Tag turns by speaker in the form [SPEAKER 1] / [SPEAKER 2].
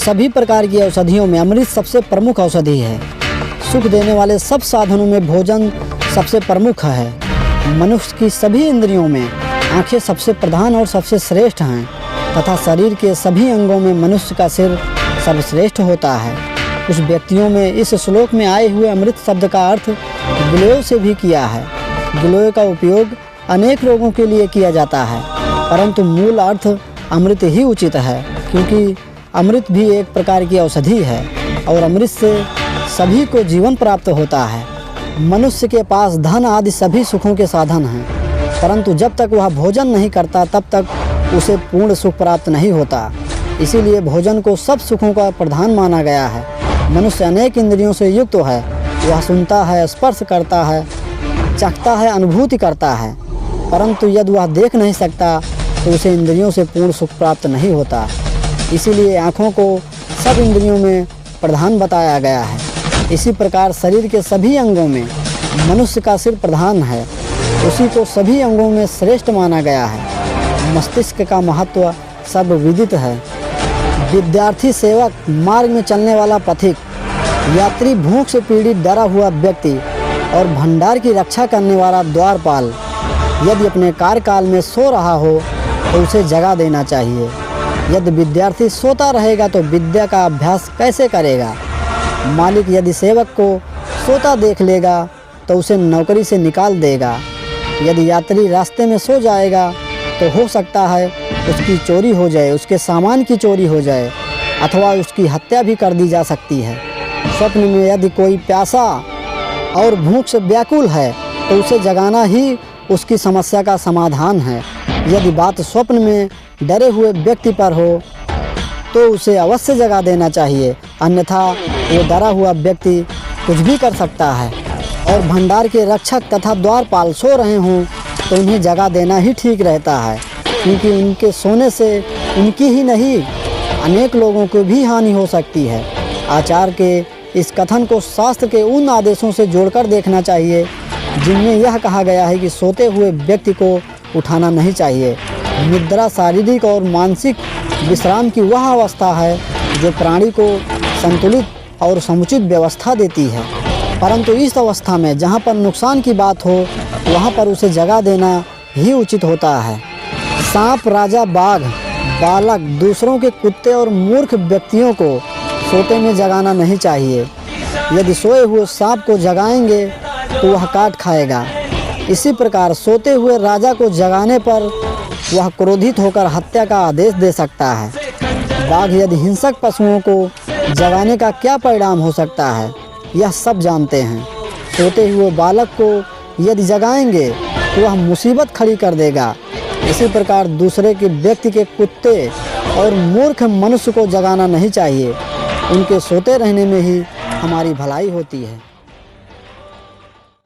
[SPEAKER 1] सभी प्रकार की औषधियों में अमृत सबसे प्रमुख औषधि है। सुख देने वाले सब साधनों में भोजन सबसे प्रमुख है। मनुष्य की सभी इंद्रियों में आँखें सबसे प्रधान और सबसे श्रेष्ठ हैं तथा शरीर के सभी अंगों में मनुष्य का सिर सर्वश्रेष्ठ होता है। कुछ व्यक्तियों में इस श्लोक में आए हुए अमृत शब्द का अर्थ गिलोय से भी किया है। गिलोय का उपयोग अनेक रोगों के लिए किया जाता है, परंतु मूल अर्थ अमृत ही उचित है, क्योंकि अमृत भी एक प्रकार की औषधि है और अमृत से सभी को जीवन प्राप्त होता है। मनुष्य के पास धन आदि सभी सुखों के साधन हैं, परंतु जब तक वह भोजन नहीं करता तब तक उसे पूर्ण सुख प्राप्त नहीं होता। इसीलिए भोजन को सब सुखों का प्रधान माना गया है। मनुष्य अनेक इंद्रियों से युक्त है। वह सुनता है, स्पर्श करता है, चखता है, अनुभूति करता है, परंतु यदि वह देख नहीं सकता तो उसे इंद्रियों से पूर्ण सुख प्राप्त नहीं होता। इसीलिए आँखों को सब इंद्रियों में प्रधान बताया गया है। इसी प्रकार शरीर के सभी अंगों में मनुष्य का सिर प्रधान है, उसी को सभी अंगों में श्रेष्ठ माना गया है। मस्तिष्क का महत्व सब विदित है। विद्यार्थी, सेवक, मार्ग में चलने वाला पथिक, यात्री, भूख से पीड़ित डरा हुआ व्यक्ति और भंडार की रक्षा करने वाला द्वारपाल यदि अपने कार्यकाल में सो रहा हो तो उसे जगा देना चाहिए। यदि विद्यार्थी सोता रहेगा तो विद्या का अभ्यास कैसे करेगा? मालिक यदि सेवक को सोता देख लेगा तो उसे नौकरी से निकाल देगा। यदि यात्री रास्ते में सो जाएगा तो हो सकता है उसकी चोरी हो जाए, उसके सामान की चोरी हो जाए अथवा उसकी हत्या भी कर दी जा सकती है। स्वप्न में यदि कोई प्यासा और भूख से व्याकुल है तो उसे जगाना ही उसकी समस्या का समाधान है। यदि बात स्वप्न में डरे हुए व्यक्ति पर हो तो उसे अवश्य जगा देना चाहिए, अन्यथा वो डरा हुआ व्यक्ति कुछ भी कर सकता है। और भंडार के रक्षक तथा द्वारपाल सो रहे हों तो उन्हें जगा देना ही ठीक रहता है, क्योंकि उनके सोने से उनकी ही नहीं अनेक लोगों को भी हानि हो सकती है। आचार्य के इस कथन को शास्त्र के उन आदेशों से जोड़कर देखना चाहिए जिनमें यह कहा गया है कि सोते हुए व्यक्ति को उठाना नहीं चाहिए। निद्रा शारीरिक और मानसिक विश्राम की वह अवस्था है जो प्राणी को संतुलित और समुचित व्यवस्था देती है, परंतु इस अवस्था में जहाँ पर नुकसान की बात हो वहाँ पर उसे जगा देना ही उचित होता है। सांप, राजा, बाघ, बालक, दूसरों के कुत्ते और मूर्ख व्यक्तियों को सोते में जगाना नहीं चाहिए। यदि सोए हुए सांप को जगाएंगे तो वह काट खाएगा। इसी प्रकार सोते हुए राजा को जगाने पर वह क्रोधित होकर हत्या का आदेश दे सकता है। बाघ यदि हिंसक पशुओं को जगाने का क्या परिणाम हो सकता है यह सब जानते हैं। सोते हुए बालक को यदि जगाएंगे तो वह मुसीबत खड़ी कर देगा। इसी प्रकार दूसरे के व्यक्ति के कुत्ते और मूर्ख मनुष्य को जगाना नहीं चाहिए। उनके सोते रहने में ही हमारी भलाई होती है।